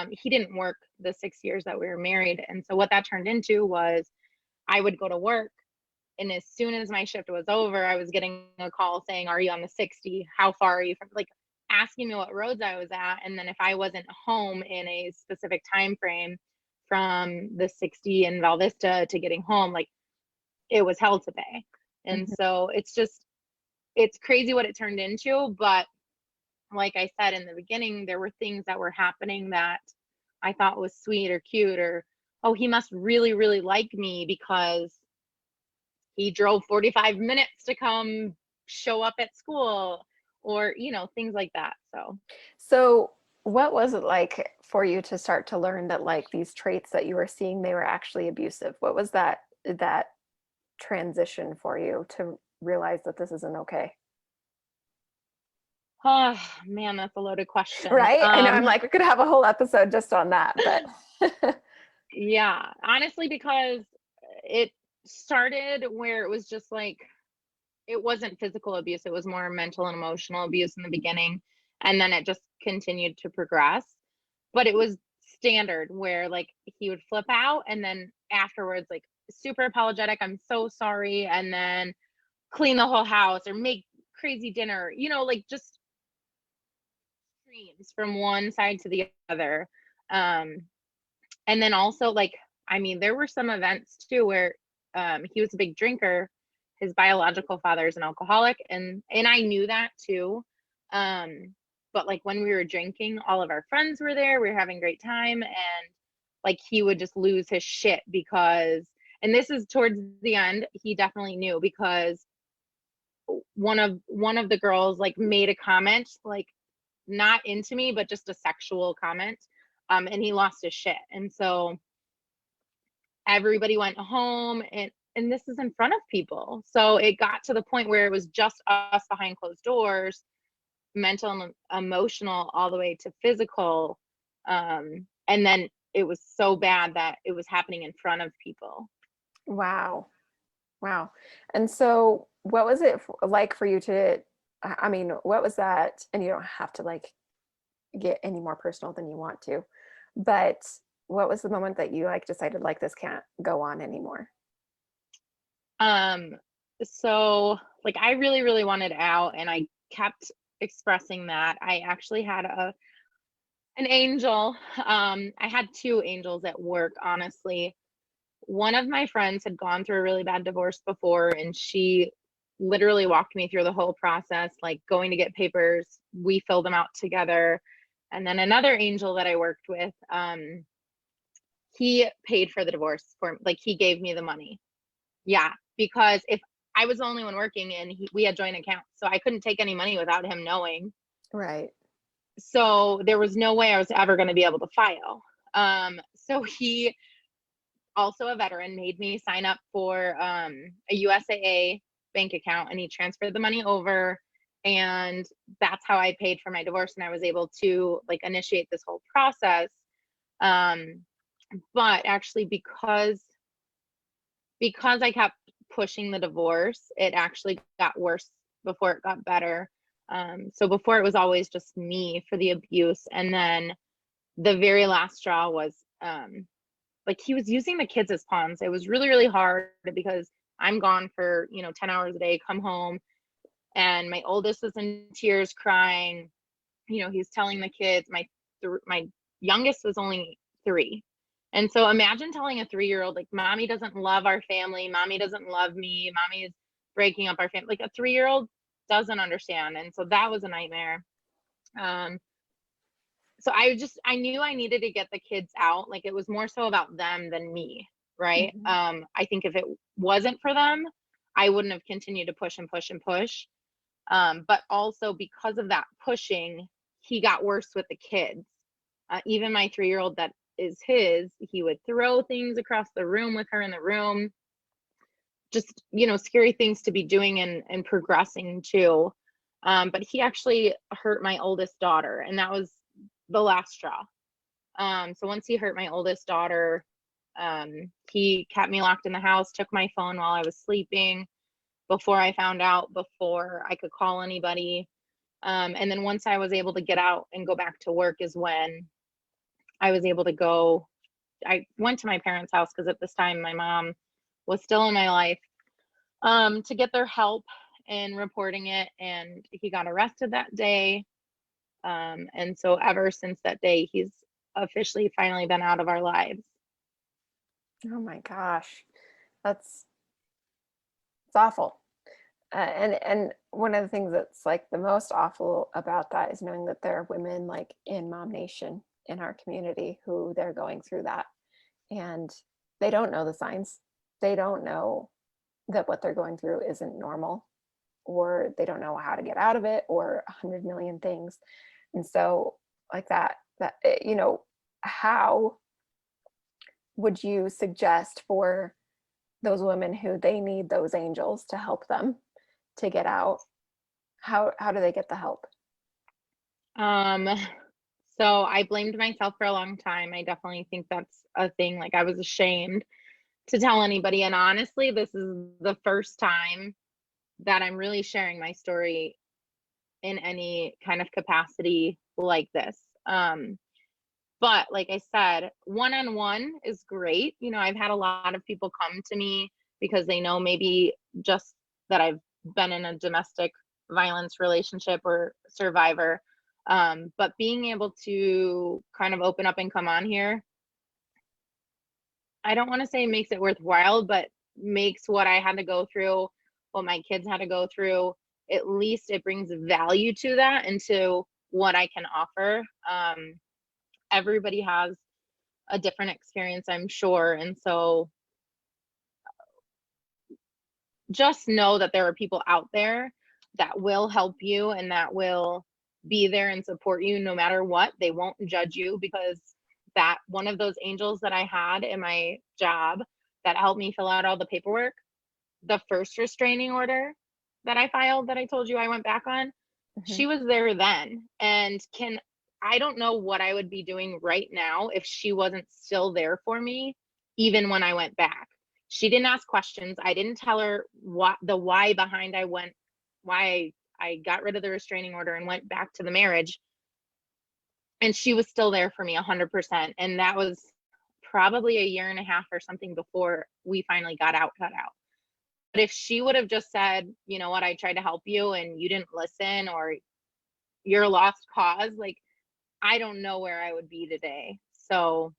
he didn't work the 6 years that we were married. And so what that turned into was I would go to work, and as soon as my shift was over, I was getting a call saying, are you on the 60? How far are you from, like, asking me what roads I was at. And then if I wasn't home in a specific time frame from the 60 in Val Vista to getting home, like, it was hell to pay. And Mm-hmm. so it's crazy what it turned into. But like I said in the beginning, there were things that were happening that I thought was sweet or cute, or, oh, he must really, really like me because he drove 45 minutes to come show up at school, or, you know, things like that. So what was it like for you to start to learn that, like, these traits that you were seeing, they were actually abusive? What was that transition for you to realize that this isn't okay? Oh man, that's a loaded question. Right? I know, I'm like, we could have a whole episode just on that, but yeah, honestly, because it started where it was just like, it wasn't physical abuse, it was more mental and emotional abuse in the beginning, and then it just continued to progress. But it was standard where, like, he would flip out, and then afterwards, like, super apologetic, I'm so sorry, and then clean the whole house or make crazy dinner, you know, like, just extremes from one side to the other. And then also, like, I mean, there were some events too where he was a big drinker. His biological father is an alcoholic, and I knew that too. But like when we were drinking, all of our friends were there. We were having a great time, and like he would just lose his shit because, and this is towards the end, he definitely knew because one of the girls like made a comment, like not into me, but just a sexual comment. And he lost his shit. And so everybody went home, and this is in front of people. So it got to the point where it was just us behind closed doors, mental and emotional, all the way to physical. And then it was so bad that it was happening in front of people. Wow. And so what was it like for you to, I mean, what was that? And you don't have to like get any more personal than you want to, but what was the moment that you like decided like this can't go on anymore? So like I really, really wanted out, and I kept expressing that. I actually had an angel. I had 2 angels at work, honestly. one of my friends had gone through a really bad divorce before, and she literally walked me through the whole process, like going to get papers. We filled them out together. And then another angel that I worked with, he paid for the divorce for, like, he gave me the money. Yeah, because if I was the only one working, and we had joint accounts, so I couldn't take any money without him knowing. Right. So there was no way I was ever going to be able to file. So he, also a veteran, made me sign up for a USAA bank account, and he transferred the money over, and that's how I paid for my divorce, and I was able to like initiate this whole process. But actually, because I kept pushing the divorce, it actually got worse before it got better. So before, it was always just me for the abuse, and then the very last straw was like, he was using the kids as pawns. It was really, really hard because I'm gone for 10 hours a day, come home, and my oldest was in tears crying. He's telling the kids, my youngest was only 3. And so imagine telling a 3-year-old, like, mommy doesn't love our family, mommy doesn't love me, mommy is breaking up our family. Like, a 3-year-old doesn't understand. And so that was a nightmare. So I knew I needed to get the kids out. Like, it was more so about them than me, right? Mm-hmm. I think if it wasn't for them, I wouldn't have continued to push and push and push. But also, because of that pushing, he got worse with the kids. Even my 3-year-old that is he would throw things across the room with her in the room. Just, scary things to be doing and progressing too. But he actually hurt my oldest daughter, and that was the last straw. So once he hurt my oldest daughter, he kept me locked in the house, took my phone while I was sleeping, before I found out, before I could call anybody. And then once I was able to get out and go back to work is when I was able to go. I went to my parents' house because at this time my mom was still in my life, to get their help in reporting it, and he got arrested that day. And so ever since that day, he's officially finally been out of our lives. Oh my gosh, it's awful. And one of the things that's like the most awful about that is knowing that there are women like in MOMnation in our community who they're going through that, and they don't know the signs. They don't know that what they're going through isn't normal, or they don't know how to get out of it, or 100 million things. And so like that how would you suggest for those women who they need those angels to help them to get out? How do they get the help? So I blamed myself for a long time. I definitely think that's a thing. Like, I was ashamed to tell anybody. And honestly, this is the first time that I'm really sharing my story in any kind of capacity like this. But like I said, one-on-one is great. I've had a lot of people come to me because they know maybe just that I've been in a domestic violence relationship or survivor. But being able to kind of open up and come on here, I don't want to say makes it worthwhile, but makes what I had to go through, what my kids had to go through, at least it brings value to that and to what I can offer. Everybody has a different experience, I'm sure. And so just know that there are people out there that will help you and that will be there and support you no matter what. They won't judge you, because that one of those angels that I had in my job that helped me fill out all the paperwork, the first restraining order that I filed, that I told you I went back on, Mm-hmm. she was there then. And I don't know what I would be doing right now if she wasn't still there for me, even when I went back. She didn't ask questions. I didn't tell her why behind why I got rid of the restraining order and went back to the marriage. And she was still there for me 100%. And that was probably a year and a half or something before we finally got out. But if she would have just said, you know what, I tried to help you and you didn't listen, or you're a lost cause, like, I don't know where I would be today. So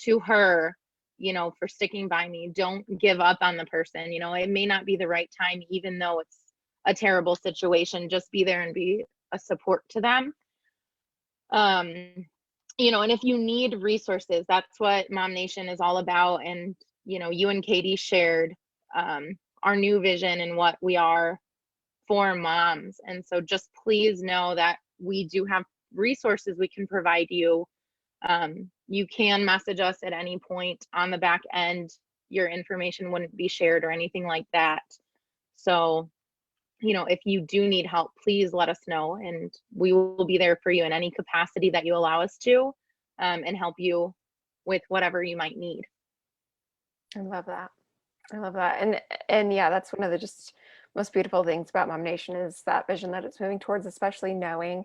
to her, for sticking by me. Don't give up on the person. It may not be the right time, even though it's a terrible situation. Just be there and be a support to them. And if you need resources, that's what MOMnation is all about. And, you and Katie shared our new vision and what we are for moms. And so just please know that we do have resources we can provide you. You can message us at any point on the back end. Your information wouldn't be shared or anything like that. So, if you do need help, please let us know, and we will be there for you in any capacity that you allow us to, and help you with whatever you might need. I love that. And yeah, that's one of the just most beautiful things about MOMnation is that vision that it's moving towards, especially knowing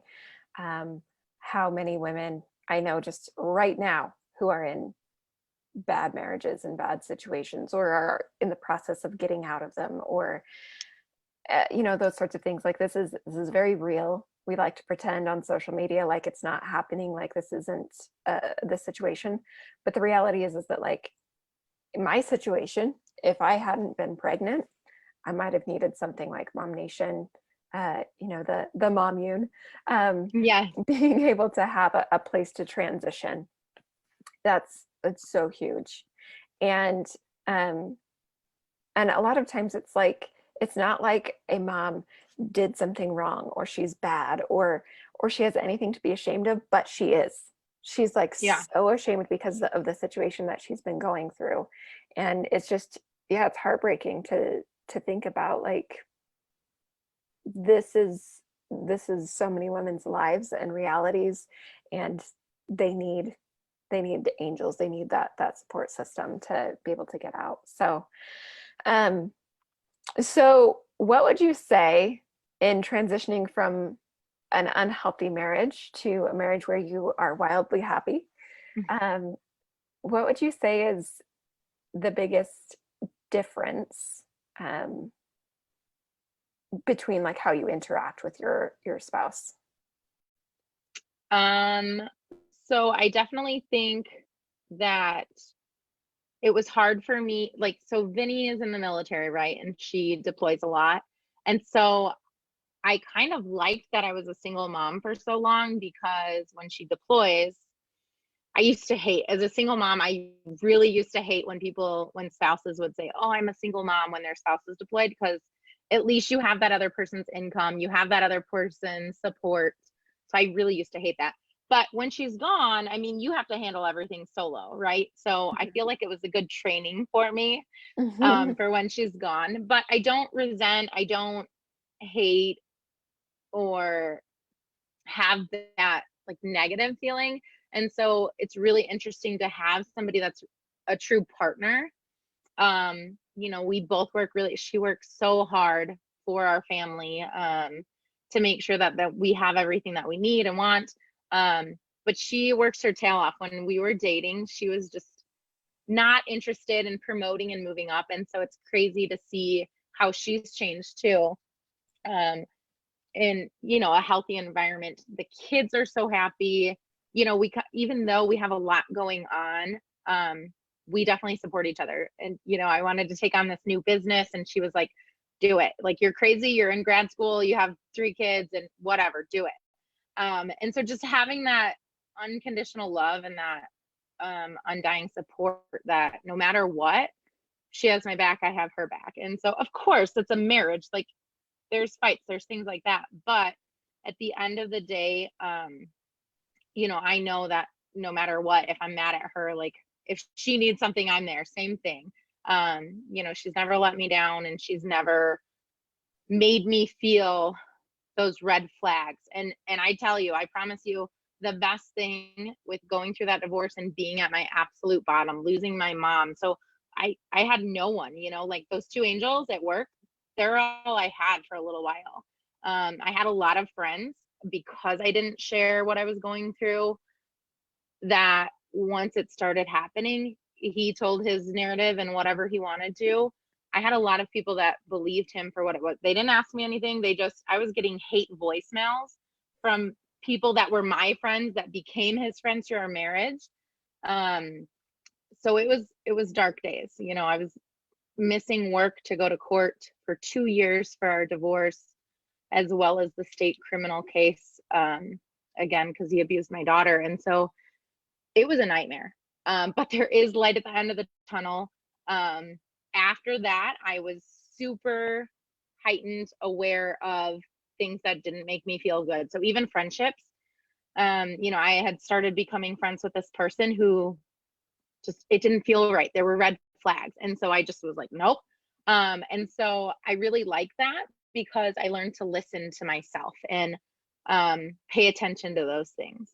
how many women I know just right now who are in bad marriages and bad situations, or are in the process of getting out of them, or those sorts of things. Like this is very real. We like to pretend on social media like it's not happening, like this isn't the situation, but the reality is that, like, in my situation, if I hadn't been pregnant, I might have needed something like MOMnation, the MOMune, Yeah. being able to have a place to transition. It's so huge. And a lot of times it's not like a mom did something wrong, or she's bad, or she has anything to be ashamed of, but she's like so ashamed because of the situation that she's been going through. And it's just, it's heartbreaking to think about, like, this is so many women's lives and realities, and they need angels. They need that support system to be able to get out. So what would you say in transitioning from an unhealthy marriage to a marriage where you are wildly happy? What would you say is the biggest difference between, like, how you interact with your spouse? So I definitely think that it was hard for me. Like, so Vinny is in the military, right? And she deploys a lot. And so I kind of liked that I was a single mom for so long, because when she deploys, I used to hate, as a single mom, I really used to hate when spouses would say, oh, I'm a single mom, when their spouse is deployed, because at least you have that other person's income, you have that other person's support. So I really used to hate that. But when she's gone, I mean, you have to handle everything solo, right? So I feel like it was a good training for me for when she's gone. But I don't resent, I don't hate or have that, like, negative feeling. And so it's really interesting to have somebody that's a true partner. We both she works so hard for our family to make sure that we have everything that we need and want. But she works her tail off. When we were dating, she was just not interested in promoting and moving up. And so it's crazy to see how she's changed too. In a healthy environment, the kids are so happy. Even though we have a lot going on, we definitely support each other. And I wanted to take on this new business, and she was like, do it. Like, you're crazy, you're in grad school, you have 3 kids, and whatever, do it. And so just having that unconditional love and that undying support, that no matter what, she has my back, I have her back. And so of course it's a marriage, like, there's fights, there's things like that, but at the end of the day, I know that no matter what, if I'm mad at her, like, if she needs something, I'm there. Same thing. She's never let me down, and she's never made me feel those red flags. And I tell you, I promise you, the best thing with going through that divorce and being at my absolute bottom, losing my mom. So I had no one, like those 2 angels at work, they're all I had for a little while. I had a lot of friends, because I didn't share what I was going through, that once it started happening, he told his narrative and whatever he wanted to. I had a lot of people that believed him for what it was. They didn't ask me anything. I was getting hate voicemails from people that were my friends that became his friends through our marriage. so it was dark days. You know, I was missing work to go to court for 2 years for our divorce, as well as the state criminal case, again, because he abused my daughter. And so it was a nightmare. But there is light at the end of the tunnel. After that, I was super heightened aware of things that didn't make me feel good. So even friendships, you know, I had started becoming friends with this person who just, it didn't feel right. There were red flags. And so I just was like, nope. And so I really like that because I learned to listen to myself and pay attention to those things.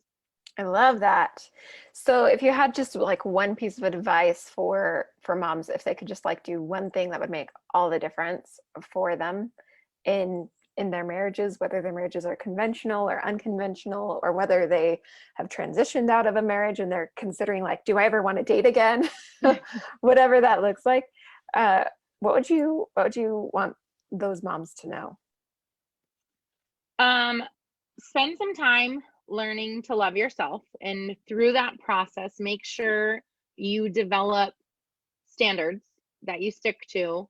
I love that. So if you had just like one piece of advice for moms, if they could just like do one thing that would make all the difference for them in their marriages, whether their marriages are conventional or unconventional, or whether they have transitioned out of a marriage and they're considering like, do I ever want to date again? Whatever that looks like. What would you want those moms to know? Spend some time learning to love yourself, and through that process, make sure you develop standards that you stick to.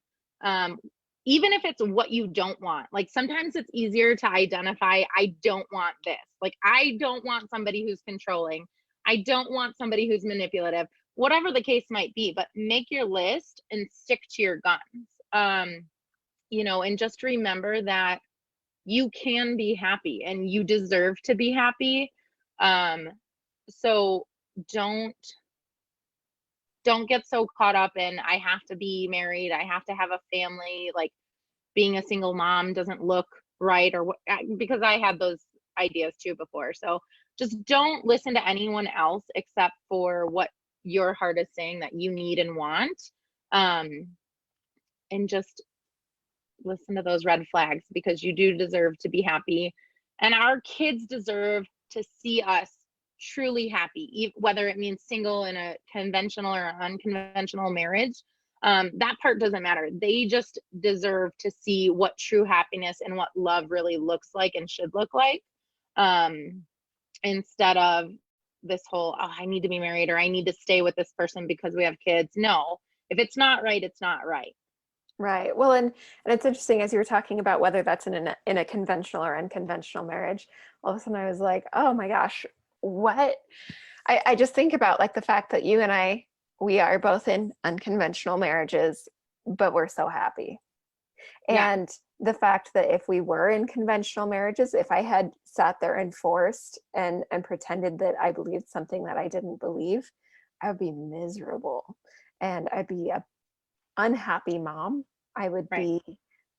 Even if it's what you don't want. Like sometimes it's easier to identify, I don't want this. Like I don't want somebody who's controlling. I don't want somebody who's manipulative, whatever the case might be, but make your list and stick to your guns. You know, and just remember that you can be happy and you deserve to be happy. So don't get so caught up in, I have to be married, I have to have a family, like being a single mom doesn't look right, or what, because I had those ideas too before. So just don't listen to anyone else except for what your heart is saying that you need and want. And just listen to those red flags, because you do deserve to be happy, and our kids deserve to see us truly happy, whether it means single in a conventional or unconventional marriage. That part doesn't matter. They just deserve to see what true happiness and what love really looks like and should look like, instead of this whole, oh, I need to be married or I need to stay with this person because we have kids. No, if it's not right, it's not right. Right. Well, and it's interesting as you were talking about whether that's in a conventional or unconventional marriage, all of a sudden I was like, oh my gosh, what? I just think about like the fact that you and we are both in unconventional marriages, but we're so happy. Yeah. And the fact that if we were in conventional marriages, if I had sat there and forced and pretended that I believed something that I didn't believe, I would be miserable, and I'd be a unhappy mom. I would be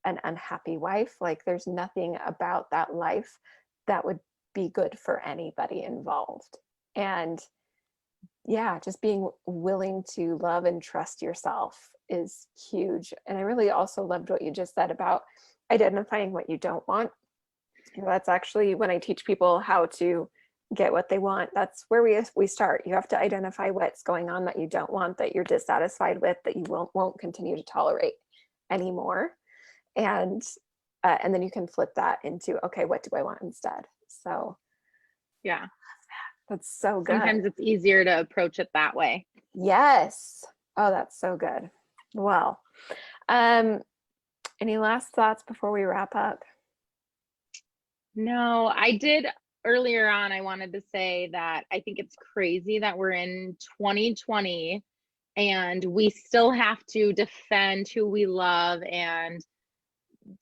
an unhappy wife. Like there's nothing about that life that would be good for anybody involved. And yeah, just being willing to love and trust yourself is huge. And I really also loved what you just said about identifying what you don't want. You know, that's actually when I teach people how to get what they want, that's where we start. You have to identify what's going on that you don't want, that you're dissatisfied with, that you won't continue to tolerate anymore, and then you can flip that into, okay, what do I want instead? So yeah, that's so good. Sometimes it's easier to approach it that way. Yes. Oh, that's so good. Well, any last thoughts before we wrap up? No, I did earlier on. I wanted to say that I think it's crazy that we're in 2020 and we still have to defend who we love and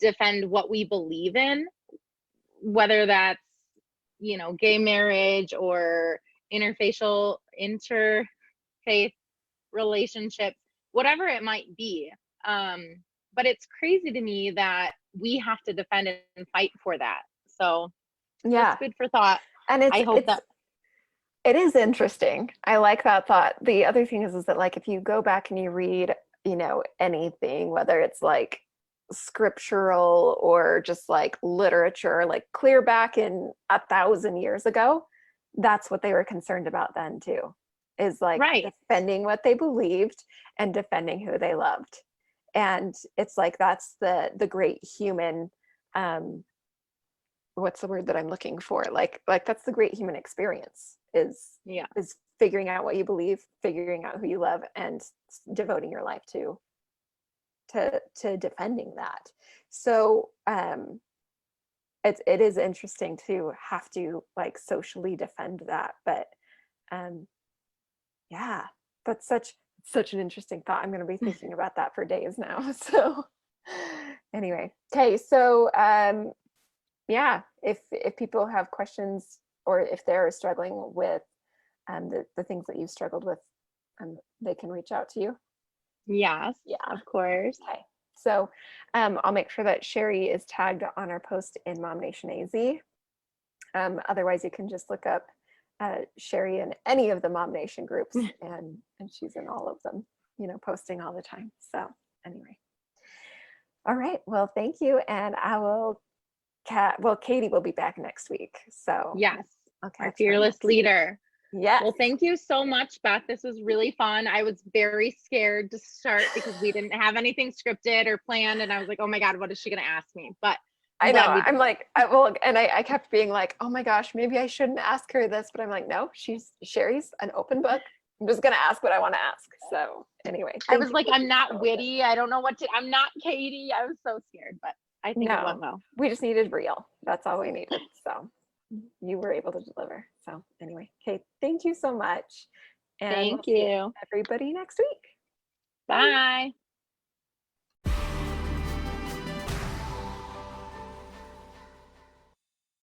defend what we believe in, whether that's, you know, gay marriage or interfaith relationships, whatever it might be. But it's crazy to me that we have to defend and fight for that. So yeah, it's good for thought. And it is interesting. I like that thought. The other thing is that like if you go back and you read, you know, anything, whether it's like scriptural or just like literature, like clear back in 1,000 years ago, that's what they were concerned about then too, is like defending what they believed and defending who they loved. And it's like that's the great human what's the word that I'm looking for? Like that's the great human experience is figuring out what you believe, figuring out who you love, and devoting your life to defending that. So it is interesting to have to like socially defend that, but yeah, that's such an interesting thought. I'm going to be thinking about that for days now. So anyway, okay, so yeah, if people have questions, or if they're struggling with the things that you've struggled with, they can reach out to you. Yes, Yeah, of course. okay. So I'll make sure that Cheri is tagged on our post in MOMnation AZ. Otherwise, you can just look up Cheri in any of the MOMnation groups, and she's in all of them, you know, posting all the time. So anyway, all right. Well, thank you, and I will. Katie will be back next week. So Yes, okay, our fearless leader. Yes. Well, thank you so much, Beth. This was really fun. I was very scared to start because we didn't have anything scripted or planned, and I was like, oh my God, what is she going to ask me? But I know. I'm like, I kept being like, oh my gosh, maybe I shouldn't ask her this, but I'm like, no, Cheri's an open book. I'm just gonna ask what I want to ask. So anyway, I was like, I'm not witty. I don't know what to. I'm not Katie. I was so scared, but I think it went well. We just needed real. That's all we needed. So you were able to deliver. So anyway, okay, thank you so much. And Thank we'll see you. everybody next week. Bye.